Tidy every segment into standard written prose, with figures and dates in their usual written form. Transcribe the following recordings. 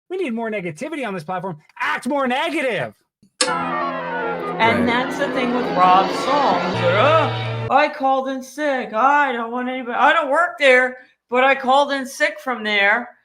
We need more negativity on this platform. Act more negative. And that's the thing with Rob Saul. He said, "Oh, I called in sick. I don't want anybody. I don't work there, but I called in sick from there."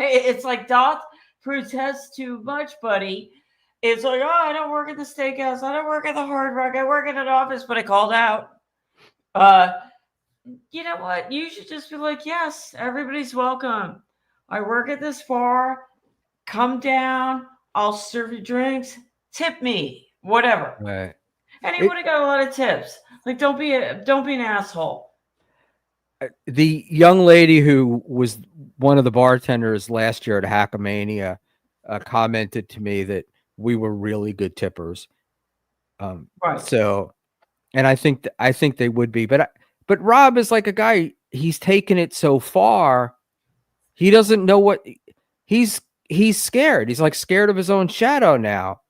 It's like, don't protest too much, buddy. It's like, oh, I don't work at the steakhouse. I don't work at the Hard Rock. I work in an office, but I called out. You know what? You should just be like, yes, everybody's welcome. I work at this bar. Come down. I'll serve you drinks. Tip me, whatever. Right. And he would have got a lot of tips. Like, don't be an asshole. The young lady who was one of the bartenders last year at Hackamania commented to me that we were really good tippers. Right. So, and I think they would be, but Rob is like a guy. He's taken it so far. He doesn't know what he's scared. He's like scared of his own shadow now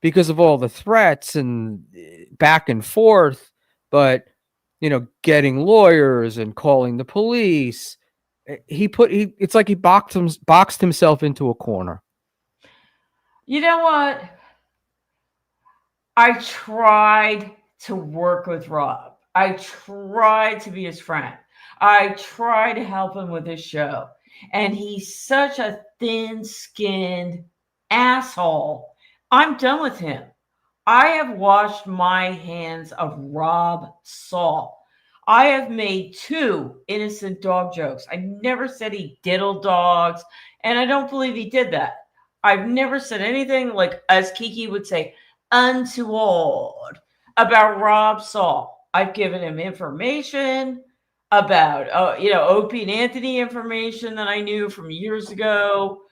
because of all the threats and back and forth. But getting lawyers and calling the police. It's like he boxed himself into a corner. You know what? I tried to work with Rob. I tried to be his friend. I tried to help him with his show. And he's such a thin-skinned asshole. I'm done with him. I have washed my hands of Rob Saul. I have made 2 innocent dog jokes. I never said he diddled dogs, and I don't believe he did that. I've never said anything like, as Kiki would say, untoward about Rob Saul. I've given him information about, Opie and Anthony information that I knew from years ago,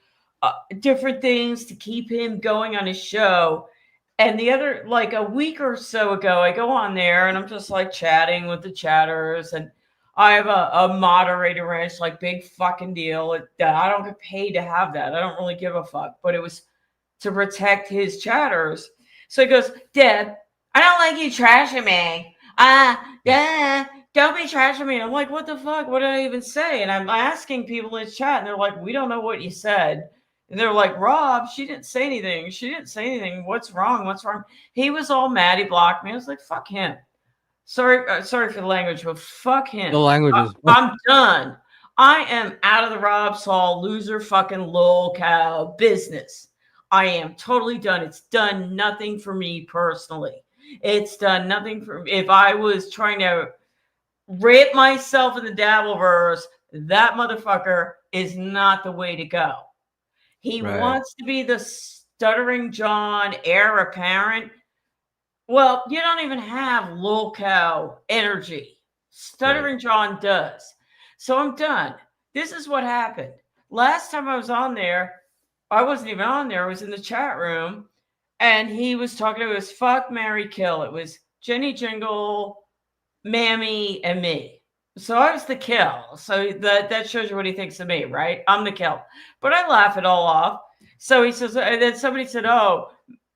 different things to keep him going on his show. And the other, like a week or so ago, I go on there and I'm just like chatting with the chatters. And I have a moderator, and it's like big fucking deal. I don't get paid to have that. I don't really give a fuck. But it was to protect his chatters. So he goes, Deb, I don't like you trashing me. Don't be trashing me. And I'm like, what the fuck? What did I even say? And I'm asking people in his chat, and they're like, we don't know what you said. And they're like, Rob, she didn't say anything. She didn't say anything. What's wrong? What's wrong? He was all mad. He blocked me. I was like, fuck him. Sorry for the language, but fuck him. The language is. I'm done. I am out of the Rob Saul loser fucking lol cow business. I am totally done. It's done nothing for me personally. It's done nothing for me. If I was trying to rip myself in the Dabbleverse, that motherfucker is not the way to go. He wants to be the stuttering John heir apparent. Well, you don't even have lol cow energy. Stuttering John does. So I'm done. This is what happened. Last time I was on there, I wasn't even on there. I was in the chat room, and he was talking to us, fuck, marry, kill. It was Jenny Jingle, Mammy, and me. So I was the kill. So that shows you what he thinks of me, right? I'm the kill. But I laugh it all off. So he says, and then somebody said, oh,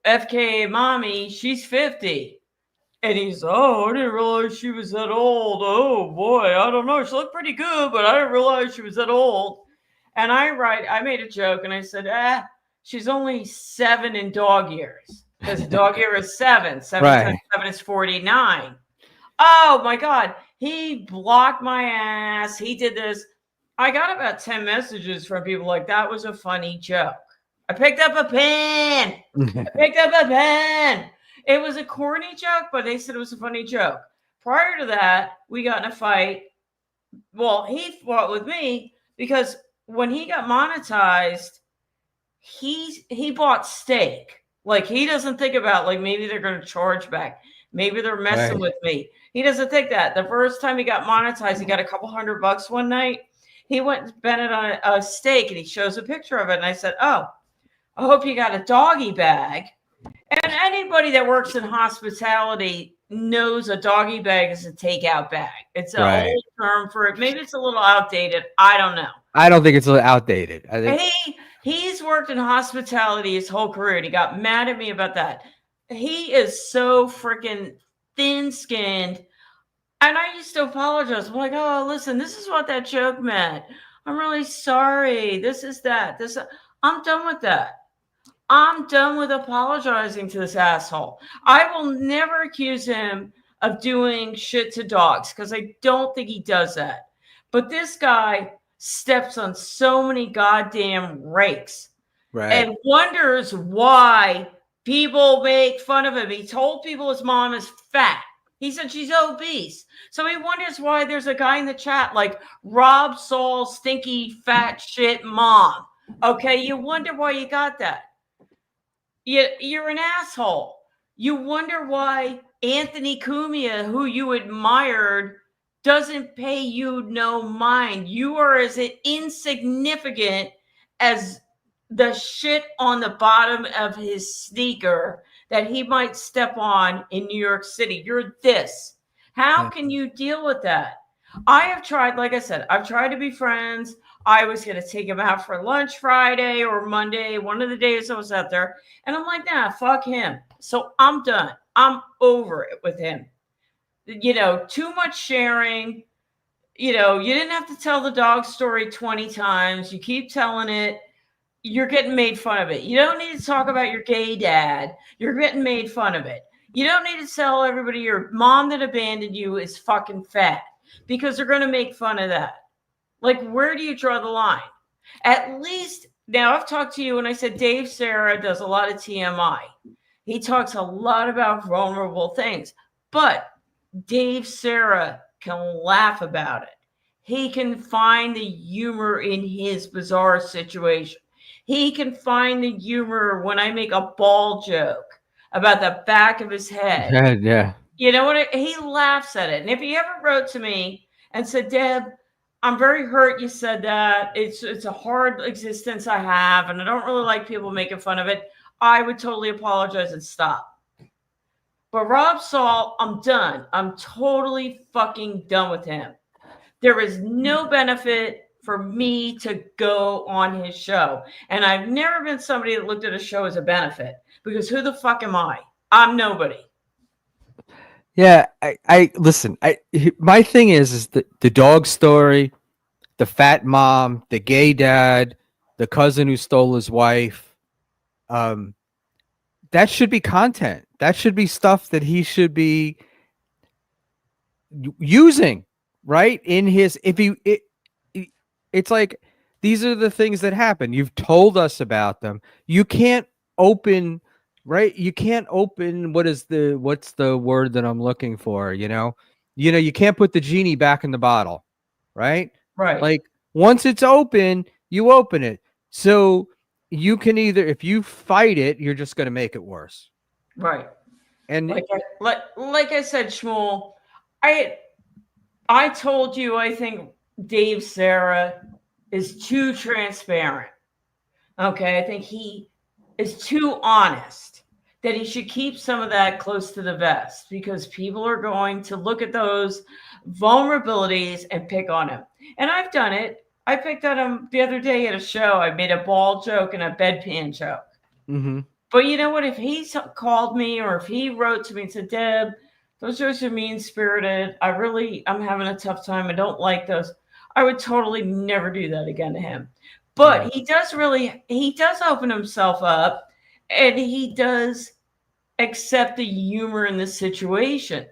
FKA mommy, she's 50. And he's, oh, I didn't realize she was that old. Oh, boy, I don't know. She looked pretty good, but I didn't realize she was that old. And I made a joke, and I said, she's only 7 in dog years. Because dog year is 7. 7 times 7 is 49. Oh, my God. He blocked my ass. He did this. I got about 10 messages from people like, that was a funny joke. I picked up a pen. It was a corny joke, but they said it was a funny joke. Prior to that, we got in a fight. Well, he fought with me because when he got monetized, he bought steak. Like, he doesn't think about, like, maybe they're going to charge back. Maybe they're messing with me. He doesn't think that. The first time he got monetized, he got a couple $100 one night. He went and spent it on a steak, and he shows a picture of it. And I said, oh, I hope you got a doggy bag. And anybody that works in hospitality knows a doggy bag is a takeout bag. It's an old term for it. Maybe it's a little outdated. I don't know. I don't think it's outdated. I think he's worked in hospitality his whole career, and he got mad at me about that. He is so freaking thin-skinned. And I used to apologize. I'm like, oh, listen, this is what that joke meant. I'm really sorry. This is that. I'm done with that. I'm done with apologizing to this asshole. I will never accuse him of doing shit to dogs because I don't think he does that. But this guy steps on so many goddamn rakes and wonders why people make fun of him. He told people his mom is fat. He said she's obese. So he wonders why there's a guy in the chat like Rob Saul, stinky, fat shit mom. Okay, you wonder why you got that. You're an asshole. You wonder why Anthony Cumia, who you admired, doesn't pay you no mind. You are as insignificant as the shit on the bottom of his sneaker that he might step on in New York City. You're this. How can you deal with that? I have tried, like I said, I've tried to be friends. I was going to take him out for lunch Friday or Monday, one of the days I was out there. And I'm like, nah, fuck him. So I'm done. I'm over it with him. Too much sharing. You didn't have to tell the dog story 20 times. You keep telling it. You're getting made fun of it. You don't need to talk about your gay dad. You're getting made fun of it. You don't need to tell everybody your mom that abandoned you is fucking fat because they're going to make fun of that. Like, where do you draw the line? At least, now I've talked to you and I said Dave Serra does a lot of TMI. He talks a lot about vulnerable things, but Dave Serra can laugh about it. He can find the humor in his bizarre situation. He can find the humor when I make a ball joke about the back of his head. Yeah. You know what? He laughs at it. And if he ever wrote to me and said, Deb, I'm very hurt you said that. It's a hard existence I have, and I don't really like people making fun of it, I would totally apologize and stop. But Rob Saul, I'm done. I'm totally fucking done with him. There is no benefit for me to go on his show. And I've never been somebody that looked at a show as a benefit because who the fuck am I? I'm nobody. Yeah, I listen. My thing is the dog story, the fat mom, the gay dad, the cousin who stole his wife. That should be content. That should be stuff that he should be using, right? In his it's like these are the things that happen. You've told us about them. You can't open. Right? You can't open what's the word that I'm looking for, you can't put the genie back in the bottle, right? Right. Like once it's open, you open it. So you can either, if you fight it, you're just going to make it worse. Right. And like I said, Schmuel, I told you, I think Dave Serra is too transparent. Okay. I think he is too honest. That he should keep some of that close to the vest because people are going to look at those vulnerabilities and pick on him. And I've done it. I picked on him the other day at a show. I made a ball joke and a bedpan joke. Mm-hmm. But you know what? If he called me or if he wrote to me and said, Deb, those jokes are mean-spirited. I'm having a tough time. I don't like those. I would totally never do that again to him. But he does open himself up. And he does accept the humor in the situation.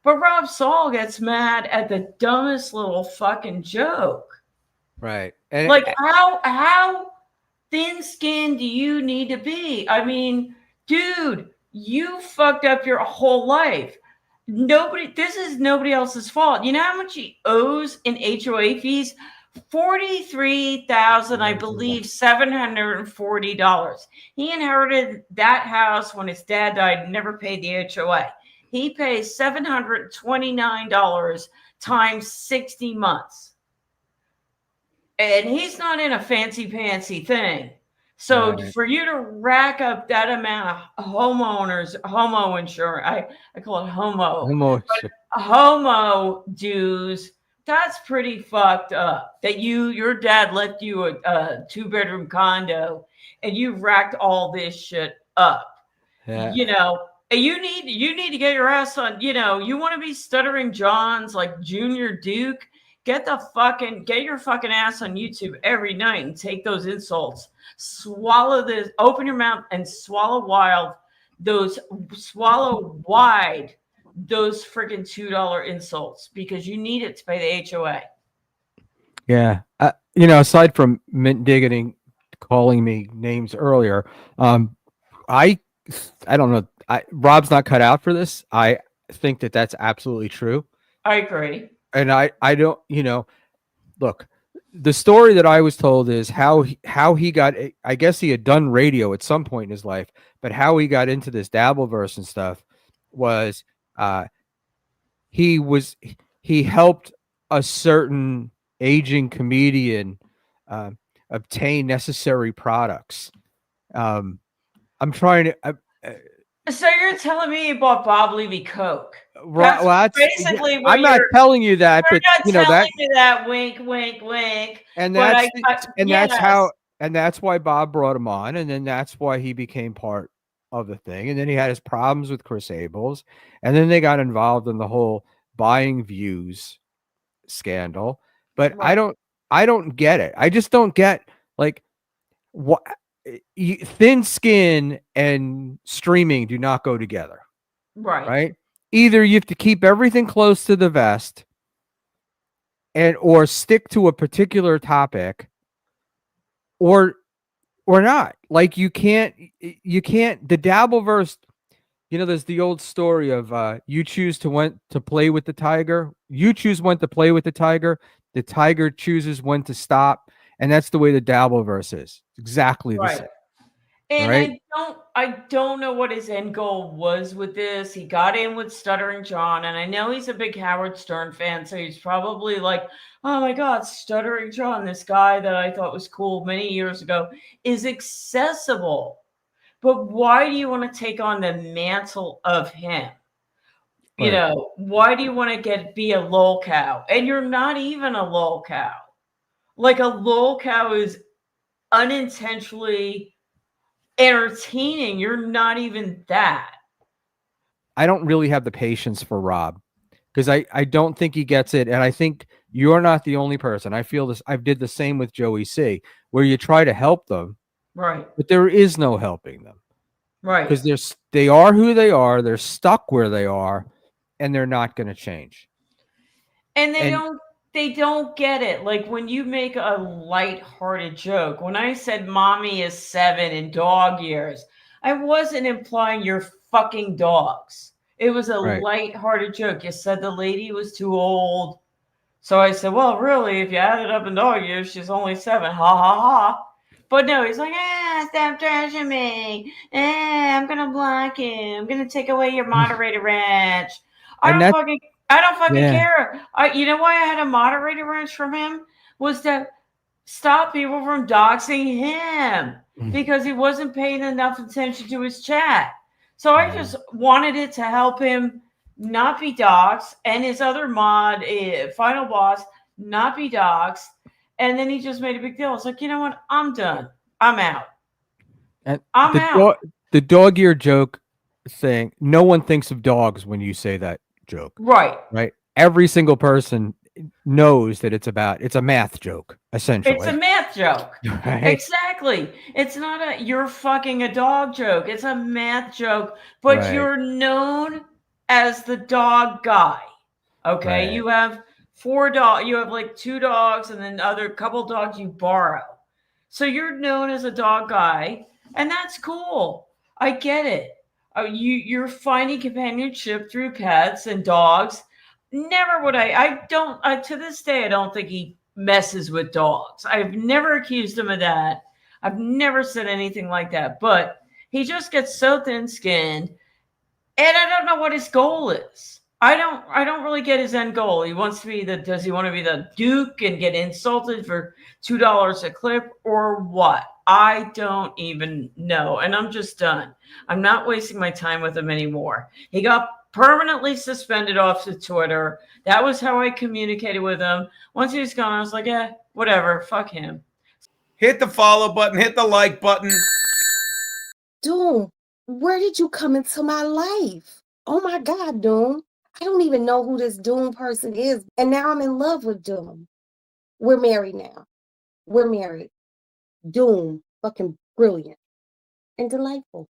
But Rob Saul gets mad at the dumbest little fucking joke. Right. And like how thin-skinned do you need to be? I mean, dude, you fucked up your whole life. This is nobody else's fault. You know how much he owes in HOA fees? $43,000, I believe, $740. He inherited that house when his dad died and never paid the HOA. He pays $729 times 60 months. And he's not in a fancy thing. So for you to rack up that amount of homo insurance, I call it homo dues, that's pretty fucked up. That your dad left you a 2-bedroom condo and you racked all this shit up. Yeah. And you need to get your ass on, you want to be stuttering Johns like Junior Duke, Get your fucking ass on YouTube every night and take those insults. Open your mouth and swallow wide those freaking $2 insults, because you need it to pay the HOA. Yeah. You know, aside from Mint Diggity calling me names earlier, I don't know. Rob's not cut out for this. I think that that's absolutely true. I agree. And I don't, look, the story that I was told is how he got, I guess he had done radio at some point in his life, but how he got into this Dabbleverse and stuff was, he helped a certain aging comedian obtain necessary products. I'm trying to. So you're telling me you bought Bob Levy Coke? Well, that's basically. I'm not telling you that, but telling me that. Wink, wink, wink. And that's why Bob brought him on, and then that's why he became part of the thing. And then he had his problems with Chris Abels, and then they got involved in the whole buying views scandal. But right. I don't get it. I just don't get, like, what thin skin and streaming do not go together. Right. Either you have to keep everything close to the vest or stick to a particular topic, or not. Like, you can't the Dabbleverse, there's the old story of you choose to went to play with the tiger. You choose when to play with the tiger chooses when to stop. And that's the way the Dabbleverse is. Exactly the same. And right? I don't know what his end goal was with this. He got in with Stuttering John, and I know he's a big Howard Stern fan, so he's probably like, oh my God, Stuttering John, this guy that I thought was cool many years ago, is accessible. But why do you want to take on the mantle of him? Right. Why do you want to be a lol cow? And you're not even a lol cow. Like, a lol cow is unintentionally entertaining. You're not even that. I don't really have the patience for Rob, because I don't think he gets it. And I think you're not the only person. I feel this. I did the same with Joey C, where you try to help them. Right. But there is no helping them. Right. Because they are who they are. They're stuck where they are, and they're not going to change. And they don't get it. Like, when you make a lighthearted joke, when I said mommy is 7 in dog years, I wasn't implying you're fucking dogs. It was a lighthearted joke. You said the lady was too old. So I said, well, really, if you add it up in dog years, she's only 7. Ha, ha, ha. But no, he's like, stop trashing me. I'm going to block him. I'm going to take away your moderator ranch. I don't fucking care. You know why I had a moderator ranch from him? Was to stop people from doxing him, because he wasn't paying enough attention to his chat. So I just wanted it to help him not be doxed, and his other mod, Final Boss, not be doxed. And then he just made a big deal. It's like, you know what? I'm done. I'm out. I'm out. The dog ear joke thing, no one thinks of dogs when you say that joke. Right. Every single person knows that it's a math joke, essentially. It's a math joke. Right? Exactly. It's not you're fucking a dog joke. It's a math joke, but you're known as the dog guy. Okay. Right. You have 4 dogs. You have like 2 dogs, and then other couple dogs you borrow. So you're known as a dog guy, and that's cool. I get it. You're finding companionship through pets and dogs. Never would to this day, I don't think he messes with dogs. I've never accused him of that. I've never said anything like that, but he just gets so thin-skinned, and I don't know what his goal is. I don't really get his end goal. Does he want to be the Duke and get insulted for $2 a clip, or what? I don't even know. And I'm just done. I'm not wasting my time with him anymore. He got permanently suspended off of Twitter. That was how I communicated with him. Once he was gone, I was like, whatever, fuck him. Hit the follow button, hit the like button. Doom, where did you come into my life? Oh my God, Doom. I don't even know who this Doom person is. And now I'm in love with Doom. We're married now. We're married. Doom, fucking brilliant and delightful.